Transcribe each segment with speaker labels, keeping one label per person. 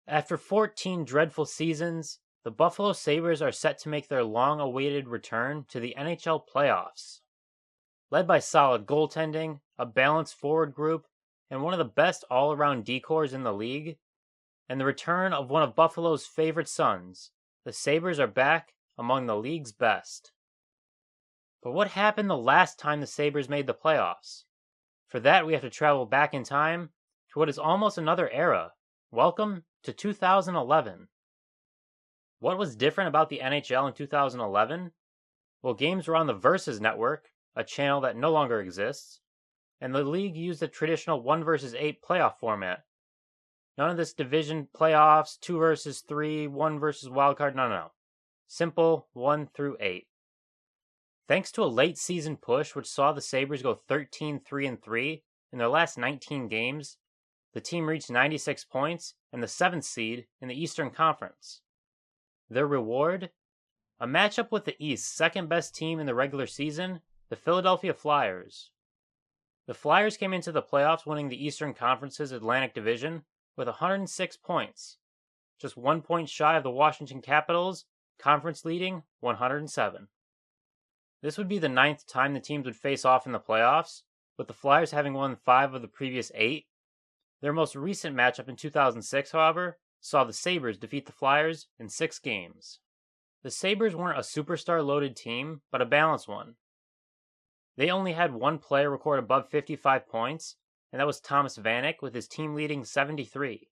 Speaker 1: After 14 dreadful seasons, the Buffalo Sabres are set to make their long-awaited return to the NHL playoffs. Led by solid goaltending, a balanced forward group, and one of the best all-around decors in the league, and the return of one of Buffalo's favorite sons, the Sabres are back among the league's best. But what happened the last time the Sabres made the playoffs? For that, we have to travel back in time to what is almost another era. Welcome to 2011. What was different about the NHL in 2011? Well, games were on the Versus Network, a channel that no longer exists, and the league used the traditional 1 versus 8 playoff format. None of this division playoffs, 2 versus 3, 1 versus wildcard, no. Simple 1 through 8. Thanks to a late season push which saw the Sabres go 13-3-3 in their last 19 games, the team reached 96 points and the 7th seed in the Eastern Conference. Their reward? A matchup with the East's second best team in the regular season, the Philadelphia Flyers. The Flyers came into the playoffs winning the Eastern Conference's Atlantic Division with 106 points, just 1 point shy of the Washington Capitals, conference leading 107. This would be the 9th time the teams would face off in the playoffs, with the Flyers having won 5 of the previous 8. Their most recent matchup in 2006, however, saw the Sabres defeat the Flyers in 6 games. The Sabres weren't a superstar-loaded team, but a balanced one. They only had one player record above 55 points, and that was Thomas Vanek with his team leading 73.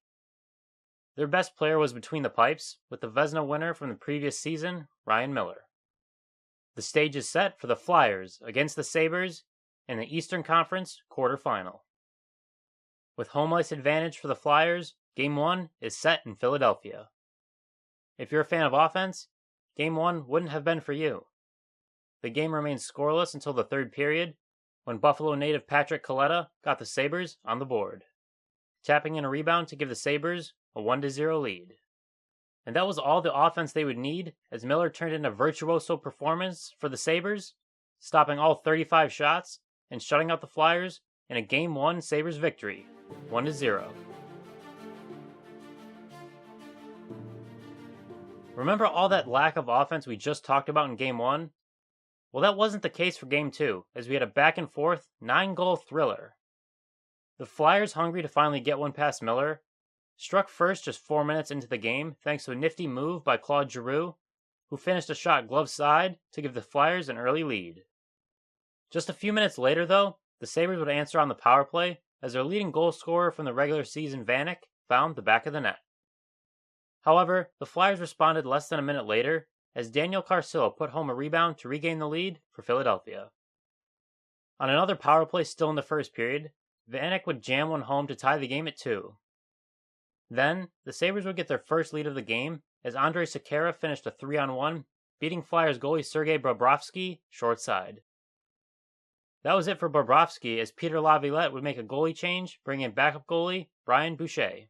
Speaker 1: Their best player was between the pipes, with the Vezina winner from the previous season, Ryan Miller. The stage is set for the Flyers against the Sabres in the Eastern Conference quarterfinal. With home ice advantage for the Flyers, Game 1 is set in Philadelphia. If you're a fan of offense, Game 1 wouldn't have been for you. The game remained scoreless until the third period, when Buffalo native Patrick Kaleta got the Sabres on the board, tapping in a rebound to give the Sabres a 1-0 lead. And that was all the offense they would need, as Miller turned in a virtuoso performance for the Sabres, stopping all 35 shots and shutting out the Flyers in a Game 1 Sabres victory, 1-0. Remember all that lack of offense we just talked about in Game 1? Well, that wasn't the case for Game 2, as we had a back-and-forth, 9-goal thriller. The Flyers, hungry to finally get one past Miller, struck first just 4 minutes into the game thanks to a nifty move by Claude Giroux, who finished a shot glove side to give the Flyers an early lead. Just a few minutes later, though, the Sabres would answer on the power play as their leading goal scorer from the regular season, Vanek, found the back of the net. However, the Flyers responded less than a minute later as Daniel Carcillo put home a rebound to regain the lead for Philadelphia. On another power play still in the first period, Vanek would jam one home to tie the game at 2. Then, the Sabres would get their first lead of the game as Andrej Sekera finished a 3-on-1, beating Flyers goalie Sergei Bobrovsky short side. That was it for Bobrovsky, as Peter Laviolette would make a goalie change, bringing in backup goalie Brian Boucher.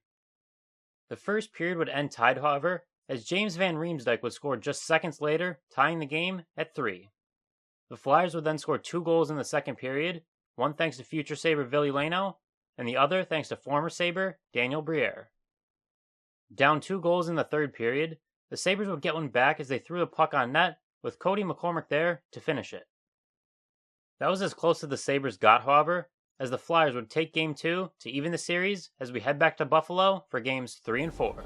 Speaker 1: The first period would end tied, however, as James Van Riemsdyk would score just seconds later, tying the game at 3. The Flyers would then score 2 goals in the second period, one thanks to future Sabre Ville Leno, and the other thanks to former Sabre Daniel Briere. Down 2 goals in the third period, the Sabres would get one back as they threw the puck on net, with Cody McCormick there to finish it. That was as close as the Sabres got, however, as the Flyers would take Game 2 to even the series as we head back to Buffalo for Games 3 and 4.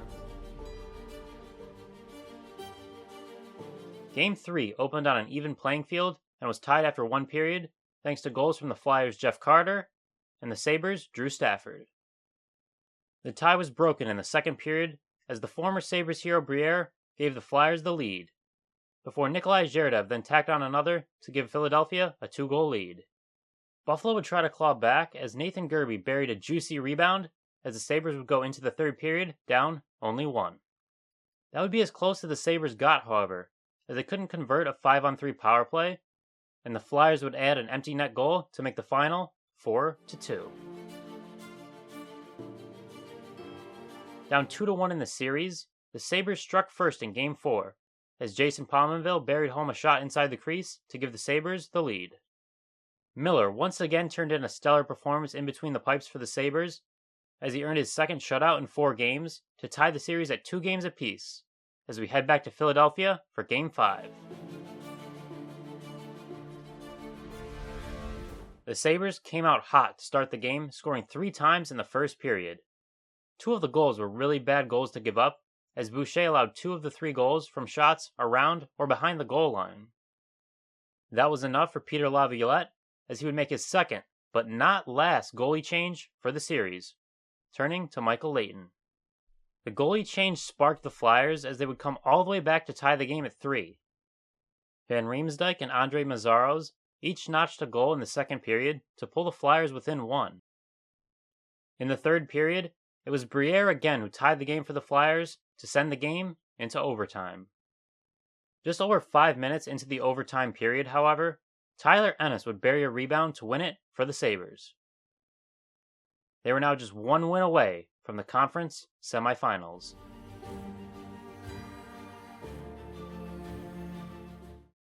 Speaker 1: Game 3 opened on an even playing field and was tied after 1 period, thanks to goals from the Flyers' Jeff Carter and the Sabres' Drew Stafford. The tie was broken in the second period as the former Sabres hero Briere gave the Flyers the lead, before Nikolai Zherdev then tacked on another to give Philadelphia a 2-goal lead. Buffalo would try to claw back as Nathan Gerbe buried a juicy rebound as the Sabres would go into the third period down only 1. That would be as close as the Sabres got, however, as they couldn't convert a 5-on-3 power play, and the Flyers would add an empty net goal to make the final 4-2. Down 2-1 in the series, the Sabres struck first in Game 4, as Jason Pominville buried home a shot inside the crease to give the Sabres the lead. Miller once again turned in a stellar performance in between the pipes for the Sabres, as he earned his second shutout in 4 games to tie the series at 2 games apiece, as we head back to Philadelphia for Game 5. The Sabres came out hot to start the game, scoring 3 times in the first period. 2 of the goals were really bad goals to give up, as Boucher allowed 2 of the 3 goals from shots around or behind the goal line. That was enough for Peter Laviolette, as he would make his second, but not last, goalie change for the series, turning to Michael Leighton. The goalie change sparked the Flyers as they would come all the way back to tie the game at 3. Van Riemsdyk and Andre Mazzaros each notched a goal in the second period to pull the Flyers within 1. In the third period, it was Briere again who tied the game for the Flyers to send the game into overtime. Just over 5 minutes into the overtime period, however, Tyler Ennis would bury a rebound to win it for the Sabres. They were now just 1 win away from the conference semifinals.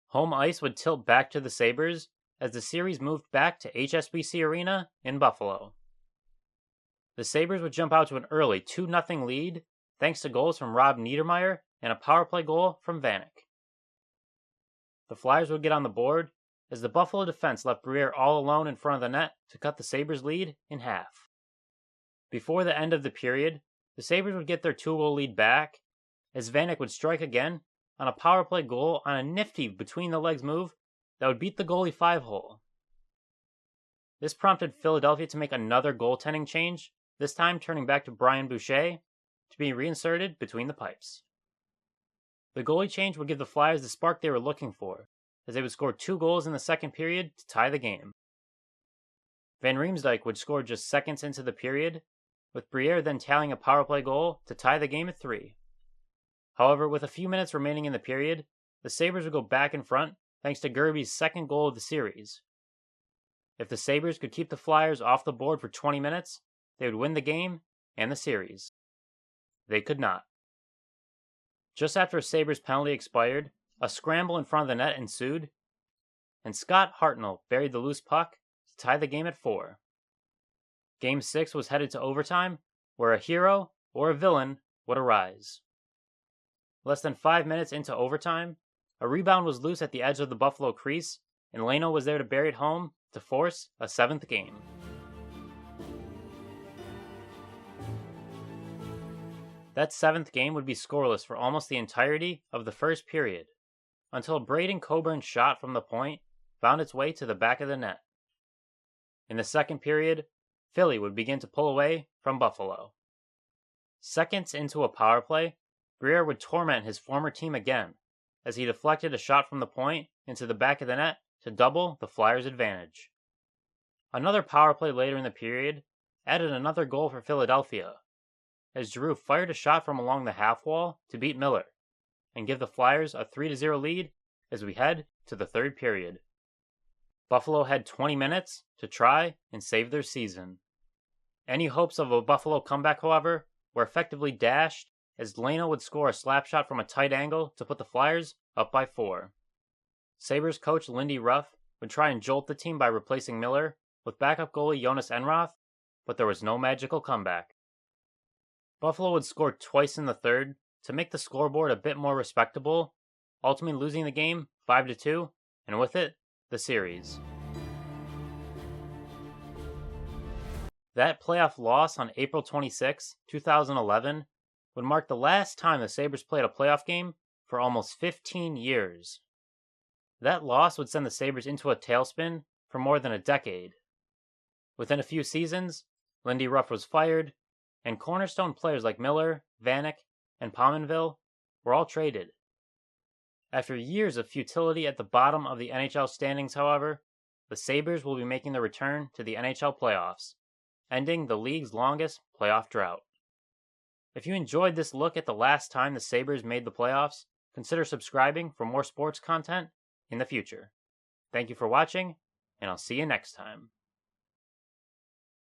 Speaker 1: Home ice would tilt back to the Sabres as the series moved back to HSBC Arena in Buffalo. The Sabres would jump out to an early 2-0 lead thanks to goals from Rob Niedermeyer and a power play goal from Vanek. The Flyers would get on the board as the Buffalo defense left Briere all alone in front of the net to cut the Sabres' lead in half. Before the end of the period, the Sabres would get their 2-goal lead back as Vanek would strike again on a power play goal on a nifty between-the-legs move that would beat the goalie 5-hole. This prompted Philadelphia to make another goaltending change, this time turning back to Brian Boucher to be reinserted between the pipes. The goalie change would give the Flyers the spark they were looking for, as they would score 2 goals in the second period to tie the game. Van Riemsdyk would score just seconds into the period, with Briere then tallying a power play goal to tie the game at 3. However, with a few minutes remaining in the period, the Sabres would go back in front thanks to Gerby's second goal of the series. If the Sabres could keep the Flyers off the board for 20 minutes, they would win the game and the series. They could not. Just after a Sabres penalty expired, a scramble in front of the net ensued, and Scott Hartnell buried the loose puck to tie the game at 4. Game 6 was headed to overtime, where a hero or a villain would arise. Less than 5 minutes into overtime, a rebound was loose at the edge of the Buffalo crease, and Leno was there to bury it home to force a 7th game. That 7th game would be scoreless for almost the entirety of the first period, until Braden Coburn's shot from the point found its way to the back of the net. In the second period, Philly would begin to pull away from Buffalo. Seconds into a power play, Briere would torment his former team again, as he deflected a shot from the point into the back of the net to double the Flyers' advantage. Another power play later in the period added another goal for Philadelphia, as Giroux fired a shot from along the half wall to beat Miller, and give the Flyers a 3-0 lead as we head to the third period. Buffalo had 20 minutes to try and save their season. Any hopes of a Buffalo comeback, however, were effectively dashed as Leno would score a slap shot from a tight angle to put the Flyers up by 4. Sabres coach Lindy Ruff would try and jolt the team by replacing Miller with backup goalie Jonas Enroth, but there was no magical comeback. Buffalo would score twice in the third to make the scoreboard a bit more respectable, ultimately losing the game 5-2, and with it, the series. That playoff loss on April 26, 2011, would mark the last time the Sabres played a playoff game for almost 15 years. That loss would send the Sabres into a tailspin for more than a decade. Within a few seasons, Lindy Ruff was fired, and cornerstone players like Miller, Vanek, and Pominville were all traded. After years of futility at the bottom of the NHL standings, however, the Sabres will be making their return to the NHL playoffs, ending the league's longest playoff drought. If you enjoyed this look at the last time the Sabres made the playoffs, consider subscribing for more sports content in the future. Thank you for watching, and I'll see you next time.